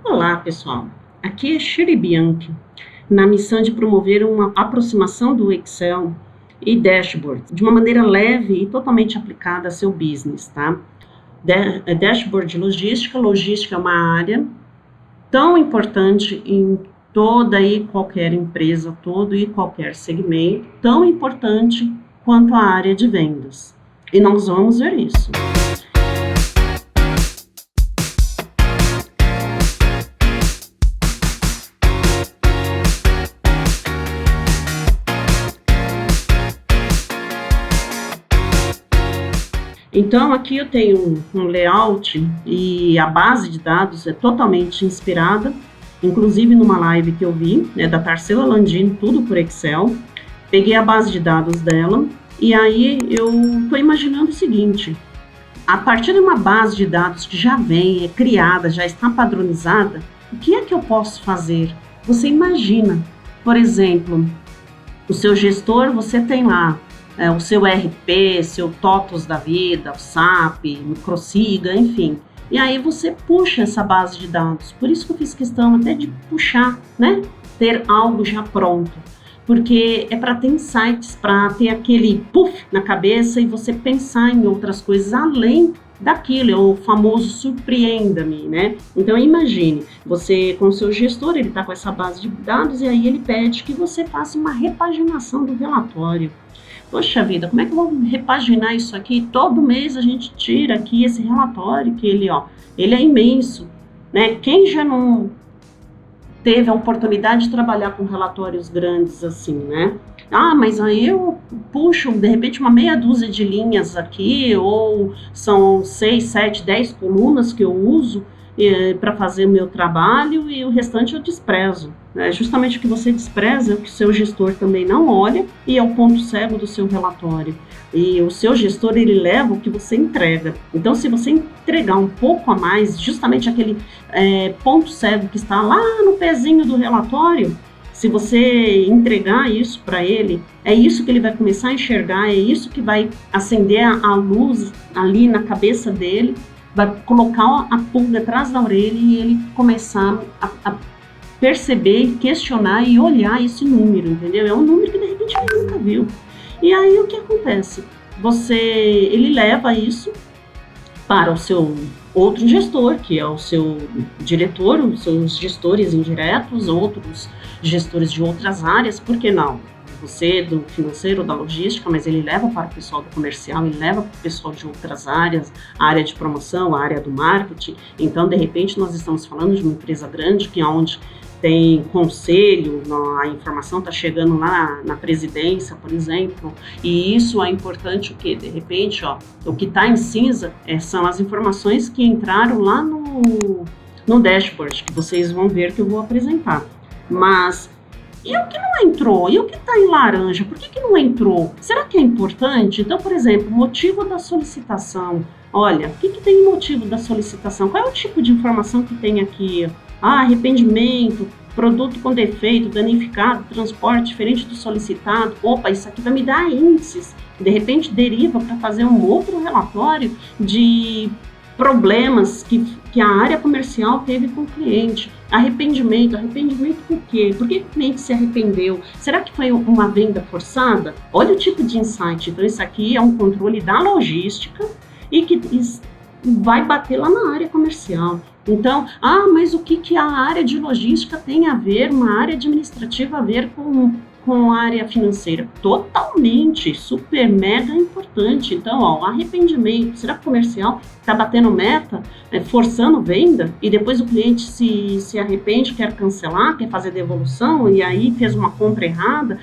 Olá, pessoal. Aqui é Shiri Bianchi, na missão de promover uma aproximação do Excel e dashboard de uma maneira leve e totalmente aplicada a seu business, tá? Dashboard de logística. Logística é uma área tão importante em toda e qualquer empresa, todo e qualquer segmento, tão importante quanto a área de vendas. E nós vamos ver isso. Então, aqui eu tenho um layout e a base de dados é totalmente inspirada, inclusive numa live que eu vi, da Tarsila Landini, tudo por Excel. Peguei a base de dados dela e aí eu estou imaginando o seguinte: a partir de uma base de dados que já vem, é criada, já está padronizada, o que é que eu posso fazer? Você imagina, por exemplo, o seu gestor, você tem lá o seu RP, seu TOTOS da vida, o SAP, Microsiga, enfim. E aí você puxa essa base de dados. Por isso que eu fiz questão até de puxar, né? Ter algo já pronto. Porque é para ter insights, para ter aquele puff na cabeça e você pensar em outras coisas além daquilo, é o famoso surpreenda-me, né? Então imagine, você com o seu gestor, ele está com essa base de dados e aí ele pede que você faça uma repaginação do relatório. Poxa vida, como é que eu vou repaginar isso aqui? Todo mês a gente tira aqui esse relatório que ele é imenso, né? Quem já não teve a oportunidade de trabalhar com relatórios grandes assim, né? Ah, mas aí eu puxo, de repente, uma meia dúzia de linhas aqui, ou são 6, 7, 10 colunas que eu uso para fazer o meu trabalho e o restante eu desprezo. Justamente o que você despreza é o que o seu gestor também não olha e é o ponto cego do seu relatório. E o seu gestor, ele leva o que você entrega. Então, se você entregar um pouco a mais, justamente aquele ponto cego que está lá no pezinho do relatório, se você entregar isso para ele, é isso que ele vai começar a enxergar, é isso que vai acender a luz ali na cabeça dele, vai colocar a pulga atrás da orelha e ele começar a perceber, questionar e olhar esse número, entendeu? É um número que de repente ele nunca viu. E aí o que acontece? Ele leva isso para o seu outro gestor, que é o seu diretor, os seus gestores indiretos, outros gestores de outras áreas, por que não? Você do financeiro, da logística, mas ele leva para o pessoal do comercial, ele leva para o pessoal de outras áreas, a área de promoção, a área do marketing. Então, de repente, nós estamos falando de uma empresa grande, que é onde tem conselho, a informação está chegando lá na presidência, por exemplo, e isso é importante, o que de repente, o que está em cinza são as informações que entraram lá no dashboard, que vocês vão ver que eu vou apresentar. Mas e o que não entrou? E o que está em laranja? Por que não entrou? Será que é importante? Então, por exemplo, motivo da solicitação. Olha, o que tem motivo da solicitação? Qual é o tipo de informação que tem aqui? Arrependimento, produto com defeito, danificado, transporte diferente do solicitado. Opa, isso aqui vai me dar índices. De repente deriva para fazer um outro relatório de problemas que a área comercial teve com o cliente. Arrependimento por quê? Por que o cliente se arrependeu? Será que foi uma venda forçada? Olha o tipo de insight. Então isso aqui é um controle da logística e que vai bater lá na área comercial. Então, mas o que a área de logística tem a ver, uma área administrativa a ver com a área financeira? Totalmente, super, mega importante. Então, arrependimento, será que o comercial está batendo meta, forçando venda, e depois o cliente se arrepende, quer cancelar, quer fazer devolução, e aí fez uma compra errada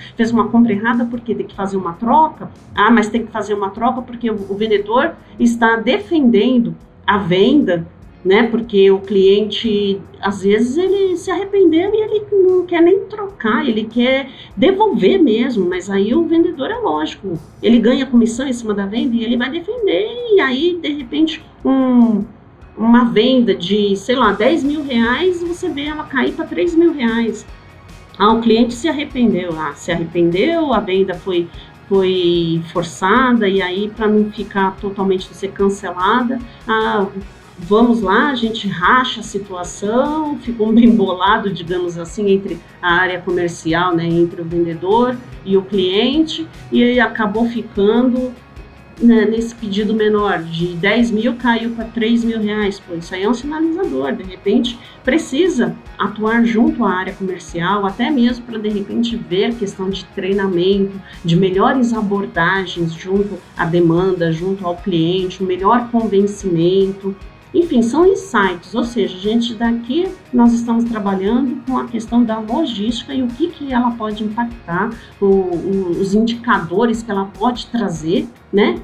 porque tem que fazer uma troca, mas tem que fazer uma troca porque o vendedor está defendendo a venda, né? Porque o cliente, às vezes, ele se arrependeu e ele não quer nem trocar, ele quer devolver mesmo, mas aí o vendedor é lógico, ele ganha comissão em cima da venda e ele vai defender, e aí, de repente, uma venda de, sei lá, 10 mil reais, você vê ela cair para 3 mil reais. O cliente se arrependeu, a venda foi forçada, e aí, para não ficar totalmente ser cancelada, vamos lá, a gente racha a situação, ficou bem bolado, digamos assim, entre a área comercial, né, entre o vendedor e o cliente, e aí acabou ficando, né, nesse pedido menor, de 10 mil caiu para 3 mil reais. Pô, isso aí é um sinalizador, de repente precisa atuar junto à área comercial, até mesmo para de repente ver questão de treinamento, de melhores abordagens junto à demanda, junto ao cliente, um melhor convencimento. Enfim, são insights, ou seja, gente, daqui nós estamos trabalhando com a questão da logística e o que ela pode impactar, os indicadores que ela pode trazer, né,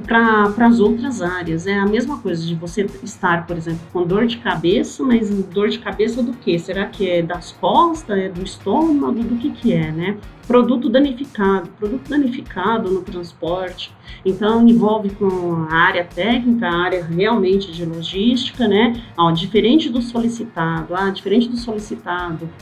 para as outras áreas. É a mesma coisa de você estar, por exemplo, com dor de cabeça, mas dor de cabeça do quê? Será que é das costas, é do estômago, do que é, né? Produto danificado no transporte, então envolve com a área técnica, a área realmente de logística, né? Diferente do solicitado,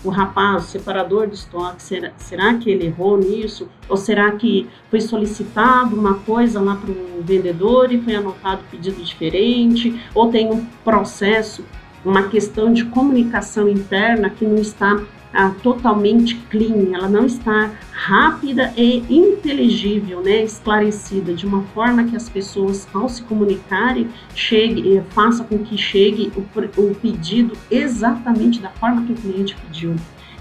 o rapaz, o separador de estoque, será que ele errou nisso? Ou será que foi solicitado uma coisa lá para o vendedor e foi anotado pedido diferente? Ou tem um processo, uma questão de comunicação interna que não está totalmente clean, ela não está rápida e inteligível, né, esclarecida, de uma forma que as pessoas, ao se comunicarem, faça com que chegue o pedido exatamente da forma que o cliente pediu.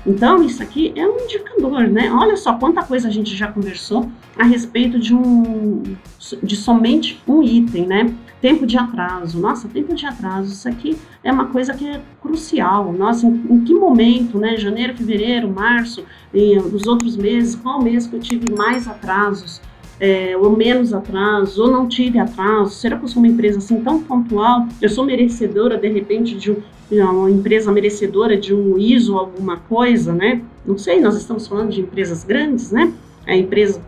Então, isso aqui é um indicador, né? Olha só quanta coisa a gente já conversou a respeito de somente um item, né? Tempo de atraso. Nossa, tempo de atraso, isso aqui é uma coisa que é crucial. Nossa, em que momento, né? Janeiro, fevereiro, março, nos outros meses, qual mês que eu tive mais atrasos? Ou menos atraso, ou não tive atraso? Será que eu sou uma empresa assim tão pontual? Eu sou merecedora, de repente, de uma empresa merecedora de um ISO, alguma coisa, né? Não sei, nós estamos falando de empresas grandes, né? A empresa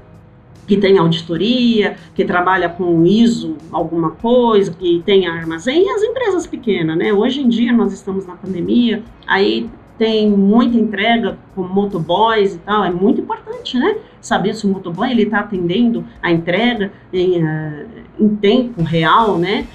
que tem auditoria, que trabalha com ISO, alguma coisa, que tem armazém, e as empresas pequenas, né? Hoje em dia nós estamos na pandemia, aí tem muita entrega com motoboys e tal, é muito importante, né? Saber se o motoboy ele está atendendo a entrega em tempo real, né?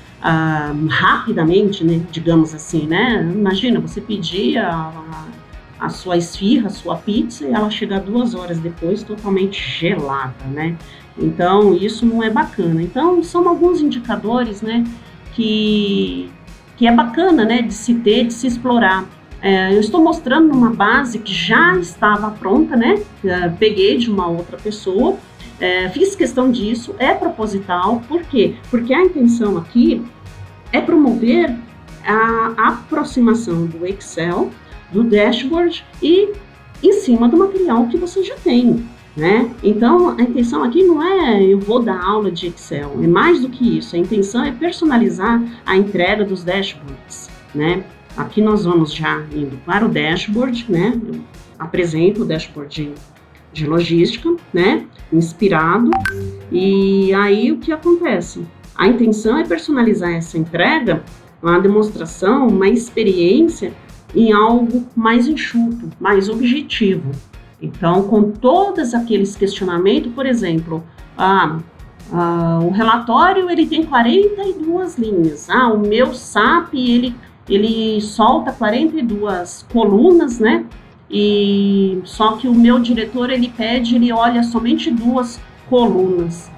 Rapidamente, né? Digamos assim, né? Imagina, você pedir a sua esfirra, a sua pizza, e ela chegar 2 horas depois totalmente gelada, né? Então, isso não é bacana. Então, são alguns indicadores, né? Que é bacana, né? De se ter, de se explorar. Eu estou mostrando uma base que já estava pronta, né? Peguei de uma outra pessoa, fiz questão disso, é proposital. Por quê? Porque a intenção aqui é promover a aproximação do Excel, do dashboard e em cima do material que você já tem, né? Então, a intenção aqui não é eu vou dar aula de Excel, é mais do que isso. A intenção é personalizar a entrega dos dashboards, né? Aqui nós vamos já indo para o dashboard, né? Eu apresento o dashboard de logística, né? Inspirado. E aí o que acontece? A intenção é personalizar essa entrega, uma demonstração, uma experiência em algo mais enxuto, mais objetivo. Então, com todos aqueles questionamentos, por exemplo, o relatório ele tem 42 linhas. O meu SAP ele solta 42 colunas, né? E só que o meu diretor ele olha somente 2 colunas.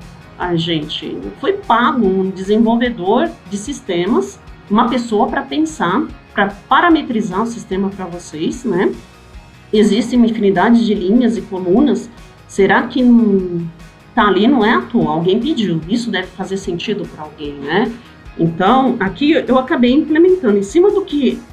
Gente, foi pago um desenvolvedor de sistemas, uma pessoa para pensar, para parametrizar o sistema para vocês, né? Existe uma infinidade de linhas e colunas. Será que tá ali não é à toa? Alguém pediu. Isso deve fazer sentido para alguém, né? Então, aqui eu acabei implementando em cima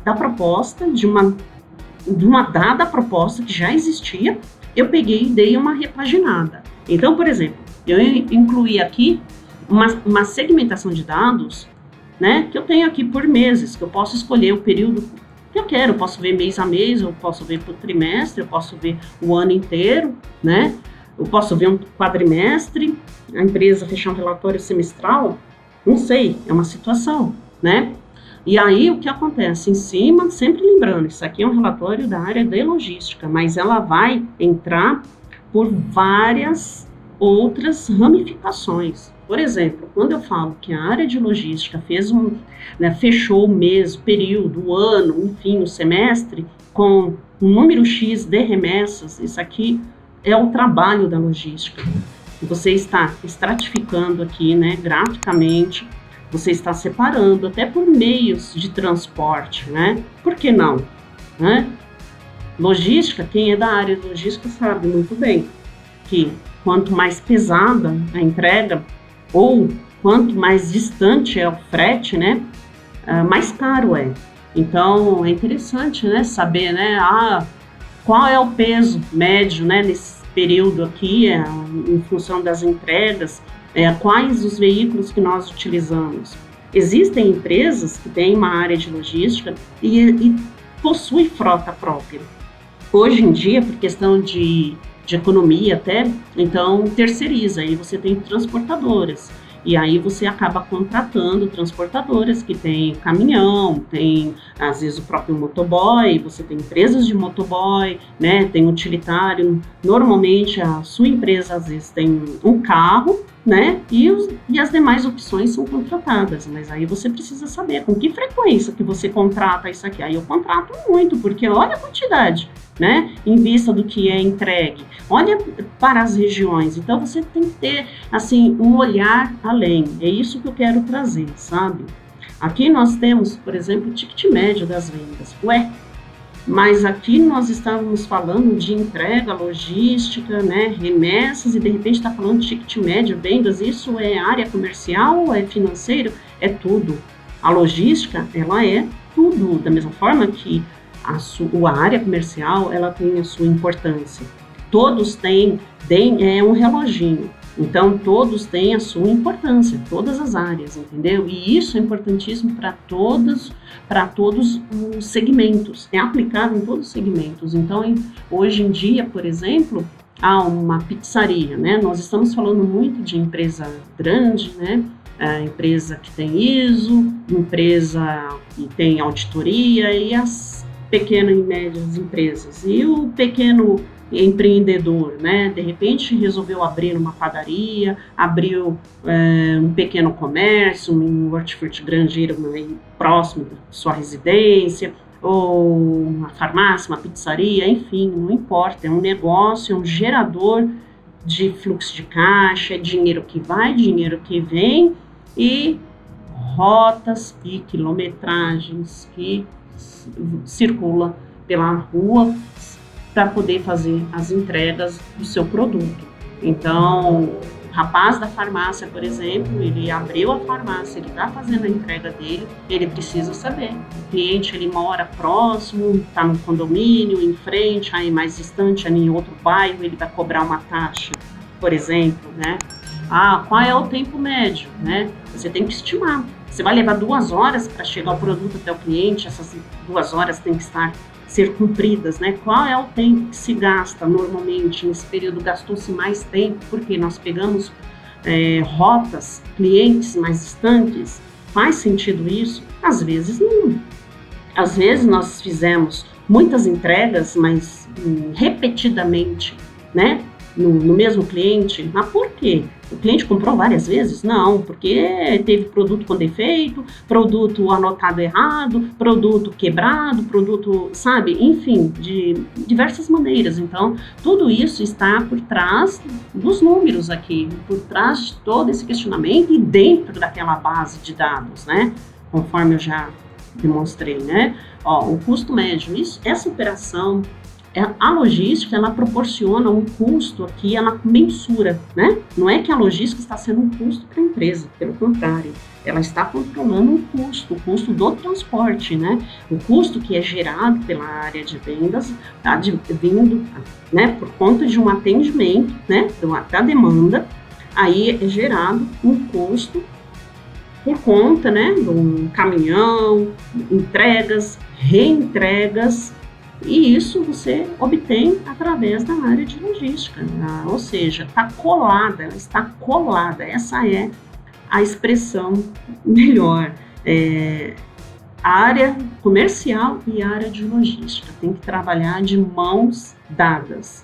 da proposta, de uma dada proposta que já existia, eu peguei e dei uma repaginada. Então, por exemplo, eu incluí aqui uma segmentação de dados, né, que eu tenho aqui por meses, que eu posso escolher o período que eu quero. Eu posso ver mês a mês, eu posso ver por trimestre, eu posso ver o ano inteiro, né? Eu posso ver um quadrimestre, a empresa fechar um relatório semestral. Não sei, é uma situação, né? E aí, o que acontece? Em cima, sempre lembrando, isso aqui é um relatório da área de logística, mas ela vai entrar por várias outras ramificações. Por exemplo, quando eu falo que a área de logística fechou o mês, o período, o ano, enfim, o semestre, com um número X de remessas, isso aqui é o trabalho da logística. Você está estratificando aqui, né, graficamente, você está separando até por meios de transporte, né? Por que não? Né? Logística, quem é da área de logística sabe muito bem que quanto mais pesada a entrega ou quanto mais distante é o frete, né, mais caro é. Então é interessante, né, saber, né, qual é o peso médio, né, nesse período aqui, em função das entregas, quais os veículos que nós utilizamos. Existem empresas que têm uma área de logística e possuem frota própria. Hoje em dia, por questão de economia até, então terceiriza, aí você tem transportadoras, e aí você acaba contratando transportadoras que tem caminhão, tem às vezes o próprio motoboy, você tem empresas de motoboy, né, tem utilitário, normalmente a sua empresa às vezes tem um carro, né, e as demais opções são contratadas, mas aí você precisa saber com que frequência que você contrata isso aqui. Aí eu contrato muito, porque olha a quantidade, né, em vista do que é entregue, olha para as regiões, então você tem que ter, assim, um olhar além, é isso que eu quero trazer, sabe? Aqui nós temos, por exemplo, o ticket médio das vendas, mas aqui nós estávamos falando de entrega, logística, né, remessas, e de repente está falando de ticket médio, vendas, isso é área comercial, é financeiro, é tudo. A logística, ela é tudo, da mesma forma que a área comercial, ela tem a sua importância. Todos têm um reloginho, então todos têm a sua importância, todas as áreas, entendeu? E isso é importantíssimo para todos os segmentos, é aplicável em todos os segmentos. Então, hoje em dia, por exemplo, há uma pizzaria, né? Nós estamos falando muito de empresa grande, né? Empresa que tem ISO, empresa que tem auditoria e as pequenas e médias empresas. E o pequeno empreendedor, né? De repente resolveu abrir uma padaria, abriu um pequeno comércio, um hortifruti granjeiro próximo da sua residência, ou uma farmácia, uma pizzaria, enfim, não importa, é um negócio, é um gerador de fluxo de caixa, é dinheiro que vai, dinheiro que vem, e rotas e quilometragens que circula pela rua para poder fazer as entregas do seu produto. Então, o rapaz da farmácia, por exemplo, ele abriu a farmácia, ele está fazendo a entrega dele, ele precisa saber. O cliente, ele mora próximo, está no condomínio, em frente, aí mais distante, ali em outro bairro, ele vai cobrar uma taxa, por exemplo, né? Qual é o tempo médio, né? Você tem que estimar. Você vai levar 2 horas para chegar o produto até o cliente, essas 2 horas têm que ser cumpridas, né? Qual é o tempo que se gasta normalmente? Nesse período gastou-se mais tempo, porque nós pegamos rotas, clientes mais distantes. Faz sentido isso? Às vezes não. Às vezes nós fizemos muitas entregas, mas repetidamente, né? No mesmo cliente. Mas por quê? O cliente comprou várias vezes? Não, porque teve produto com defeito, produto anotado errado, produto quebrado, produto, sabe? Enfim, de diversas maneiras. Então, tudo isso está por trás dos números aqui, por trás de todo esse questionamento e dentro daquela base de dados, né? Conforme eu já demonstrei, né? O custo médio, essa operação, a logística, ela proporciona um custo aqui, ela mensura, né? Não é que a logística está sendo um custo para a empresa, pelo contrário, ela está controlando o custo do transporte, né? O custo que é gerado pela área de vendas, vindo, né, por conta de um atendimento, né, da demanda, aí é gerado um custo por conta, né, de um caminhão, entregas, reentregas. E isso você obtém através da área de logística, né? Ou seja, ela está colada, essa é a expressão melhor. A área comercial e a área de logística tem que trabalhar de mãos dadas.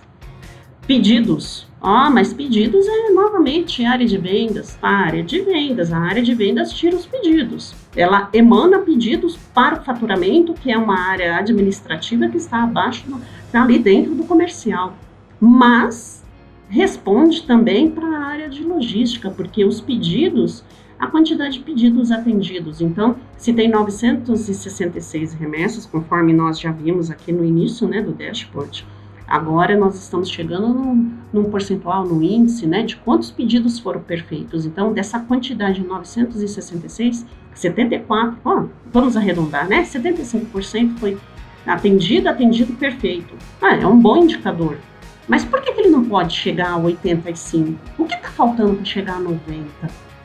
Pedidos, Mas pedidos novamente área de vendas. A área de vendas tira os pedidos. Ela emana pedidos para o faturamento, que é uma área administrativa que está abaixo, está ali dentro do comercial. Mas responde também para a área de logística, porque os pedidos, a quantidade de pedidos atendidos. Então, se tem 966 remessas, conforme nós já vimos aqui no início, né, do dashboard, agora nós estamos chegando num percentual, no índice, né, de quantos pedidos foram perfeitos. Então, dessa quantidade de 966, 74, vamos arredondar, né, 75% foi atendido por é um bom indicador. Mas por que ele não pode chegar a 85%? O que está faltando para chegar a 90%?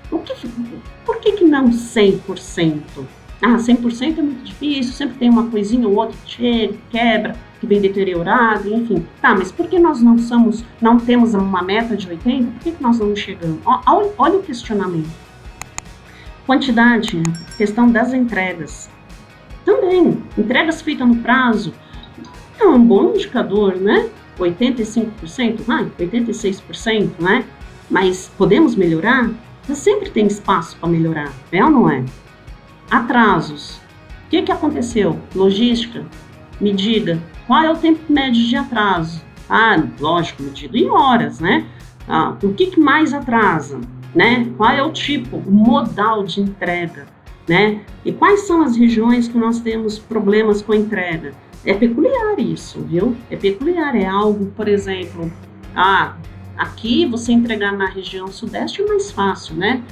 Por que não 100%? 100% é muito difícil, sempre tem uma coisinha ou outra que chega, quebra, que vem deteriorado, enfim. Mas por que nós não temos uma meta de 80%? Por que nós não chegamos? Olha o questionamento. Quantidade, questão das entregas. Também, entregas feitas no prazo, é um bom indicador, né? 85%, 86%, né? Mas podemos melhorar? Sempre tem espaço para melhorar, é ou não é? Atrasos. O que aconteceu? Logística, me diga, qual é o tempo médio de atraso? Lógico, medido em horas, né? O que mais atrasa? Né? Qual é o tipo, o modal de entrega? Né? E quais são as regiões que nós temos problemas com a entrega? É peculiar isso, viu? É peculiar, é algo, por exemplo, aqui você entregar na região sudeste é mais fácil, né?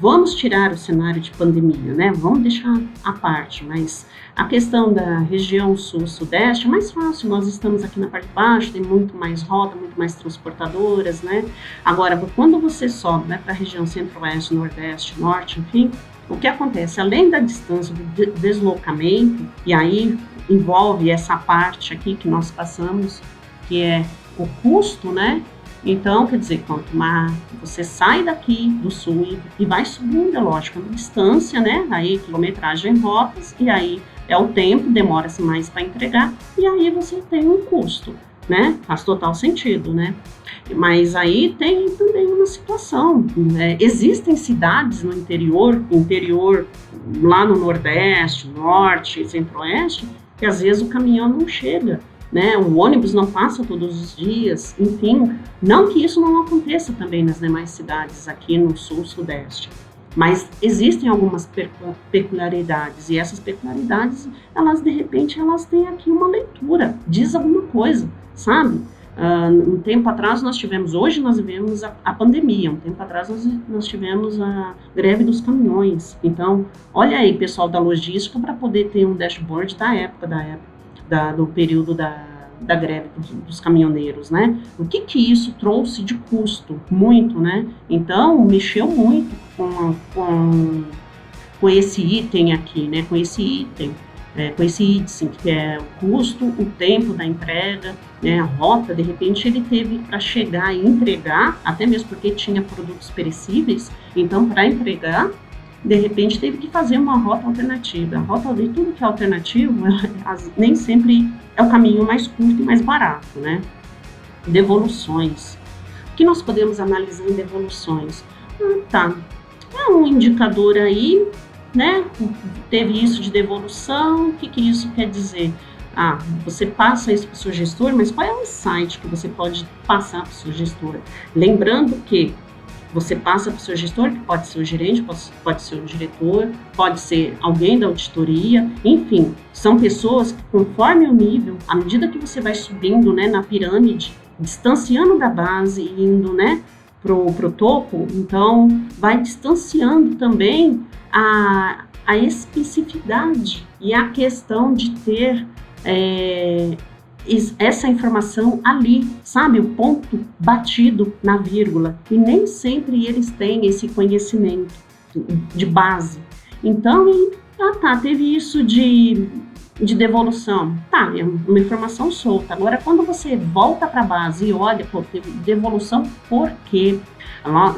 Vamos tirar o cenário de pandemia, né? Vamos deixar à parte, mas a questão da região sul-sudeste é mais fácil. Nós estamos aqui na parte de baixo, tem muito mais rota, muito mais transportadoras, né? Agora, quando você sobe, né, para a região centro-oeste, nordeste, norte, enfim, o que acontece? Além da distância do deslocamento, e aí envolve essa parte aqui que nós passamos, que é o custo, né? Então, quer dizer, quanto mais você sai daqui do sul e vai subindo, é lógico, a distância, né? Aí, quilometragem, rotas, e aí é o tempo, demora-se mais para entregar, e aí você tem um custo, né? Faz total sentido, né? Mas aí tem também uma situação, né? Existem cidades no interior, lá no Nordeste, Norte, Centro-Oeste, que às vezes o caminhão não chega, né? O ônibus não passa todos os dias, enfim, não que isso não aconteça também nas demais cidades aqui no Sul, Sudeste, mas existem algumas peculiaridades, e essas peculiaridades, elas de repente, elas têm aqui uma leitura, diz alguma coisa, sabe? Um tempo atrás hoje nós vivemos a pandemia, um tempo atrás nós tivemos a greve dos caminhões. Então, olha aí, pessoal da logística, para poder ter um dashboard do período da greve dos caminhoneiros, né? O que isso trouxe de custo? Muito, né? Então, mexeu muito com esse item aqui, né? Com esse índice, que é o custo, o tempo da entrega, né? A rota, de repente, ele teve para chegar e entregar, até mesmo porque tinha produtos perecíveis, então, para entregar, de repente, teve que fazer uma rota alternativa. A rota de tudo que é alternativo, nem sempre é o caminho mais curto e mais barato, né? Devoluções. O que nós podemos analisar em devoluções? É um indicador aí, né? Teve isso de devolução, o que isso quer dizer? Você passa isso para o seu gestor, mas qual é o insight que você pode passar para o seu gestor? Lembrando que você passa para o seu gestor, que pode ser o gerente, pode ser o diretor, pode ser alguém da auditoria, enfim, são pessoas que, conforme o nível, à medida que você vai subindo, né, na pirâmide, distanciando da base e indo, né, pro topo, então vai distanciando também a especificidade e a questão de ter essa informação ali, sabe, o ponto batido na vírgula, e nem sempre eles têm esse conhecimento de base. Então, teve isso de devolução, é uma informação solta. Agora, quando você volta para a base e olha, teve devolução por quê?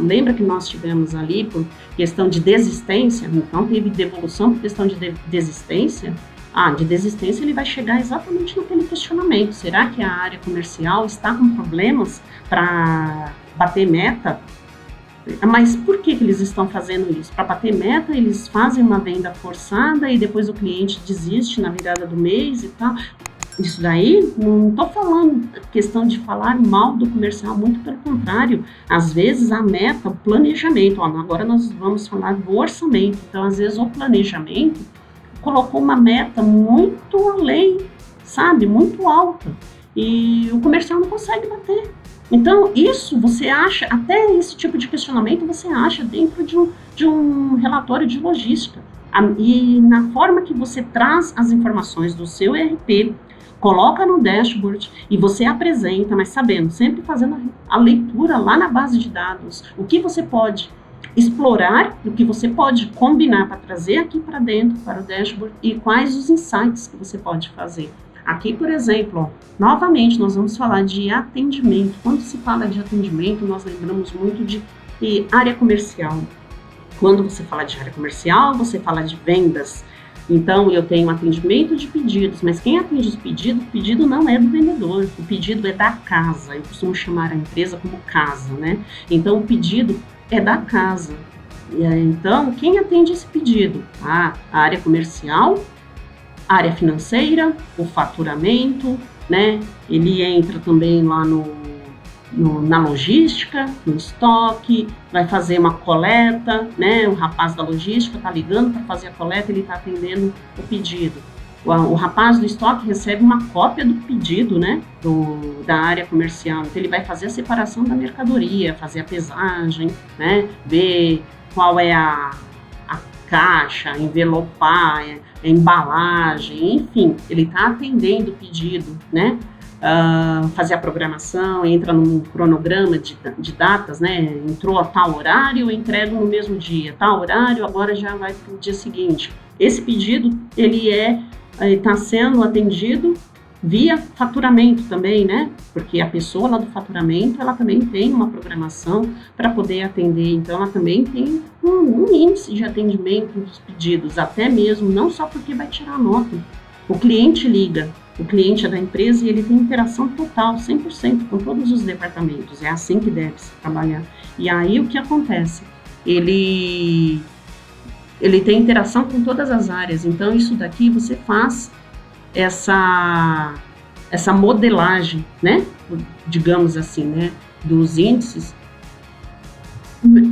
Lembra que nós tivemos ali por questão de desistência? Então, teve devolução por questão de desistência? de desistência, ele vai chegar exatamente naquele questionamento. Será que a área comercial está com problemas para bater meta? Mas por que eles estão fazendo isso? Para bater meta, eles fazem uma venda forçada e depois o cliente desiste na virada do mês e tal. Isso daí, não estou falando questão de falar mal do comercial, muito pelo contrário. Às vezes a meta, o planejamento, agora nós vamos falar do orçamento. Então, às vezes o planejamento colocou uma meta muito além, sabe, muito alta. E o comercial não consegue bater. Então, isso você acha, até esse tipo de questionamento você acha dentro de um relatório de logística. E na forma que você traz as informações do seu ERP, coloca no dashboard e você apresenta, mas sabendo, sempre fazendo a leitura lá na base de dados, o que você pode explorar, o que você pode combinar para trazer aqui para dentro, para o dashboard, e quais os insights que você pode fazer. Aqui, por exemplo, novamente, nós vamos falar de atendimento. Quando se fala de atendimento, nós lembramos muito de área comercial. Quando você fala de área comercial, você fala de vendas. Então, eu tenho atendimento de pedidos, mas quem atende os pedidos, o pedido não é do vendedor, o pedido é da casa. Eu costumo chamar a empresa como casa, né? Então, o pedido é da casa. Então, quem atende esse pedido? A área comercial, a área financeira, o faturamento, né? Ele entra também lá na logística, no estoque, vai fazer uma coleta, né? O rapaz da logística está ligando para fazer a coleta, ele está atendendo o pedido. O rapaz do estoque recebe uma cópia do pedido, né? Da área comercial. Então, ele vai fazer a separação da mercadoria, fazer a pesagem, né? Ver qual é a caixa, envelopar, a embalagem, enfim, ele está atendendo o pedido, né? Fazer a programação, entra num cronograma de datas, né? Entrou a tal horário, eu entrego no mesmo dia, tal horário, agora já vai para o dia seguinte. Esse pedido, ele está sendo atendido via faturamento também, né? Porque a pessoa lá do faturamento, ela também tem uma programação para poder atender, então ela também tem um índice de atendimento dos pedidos, até mesmo, não só porque vai tirar a nota. O cliente liga, o cliente é da empresa e ele tem interação total, 100% com todos os departamentos, é assim que deve se trabalhar. E aí o que acontece? Ele tem interação com todas as áreas, então isso daqui você faz essa modelagem, né, digamos assim, né, dos índices,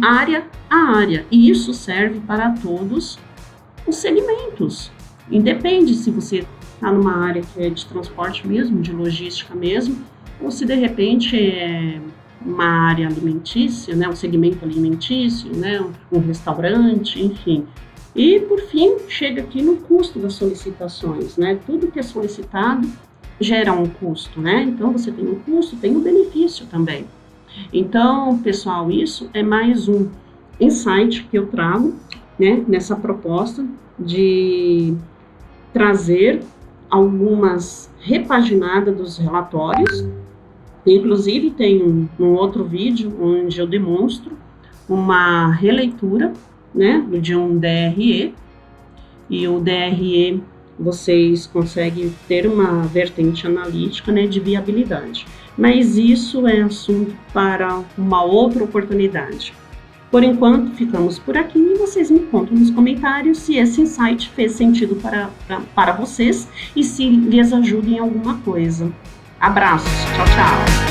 área a área, e isso serve para todos os segmentos, independe se você está numa área que é de transporte mesmo, de logística mesmo, ou se de repente é uma área alimentícia, né, um segmento alimentício, né, um restaurante, enfim. E, por fim, chega aqui no custo das solicitações, né? Tudo que é solicitado gera um custo, né? Então, você tem um custo, tem um benefício também. Então, pessoal, isso é mais um insight que eu trago, né? Nessa proposta de trazer algumas repaginadas dos relatórios. Inclusive, tem um outro vídeo onde eu demonstro uma releitura, né, de um DRE, e o DRE vocês conseguem ter uma vertente analítica, né, de viabilidade, mas isso é assunto para uma outra oportunidade. Por enquanto, ficamos por aqui e vocês me contam nos comentários se esse insight fez sentido para vocês e se lhes ajuda em alguma coisa. Abraços, tchau, tchau!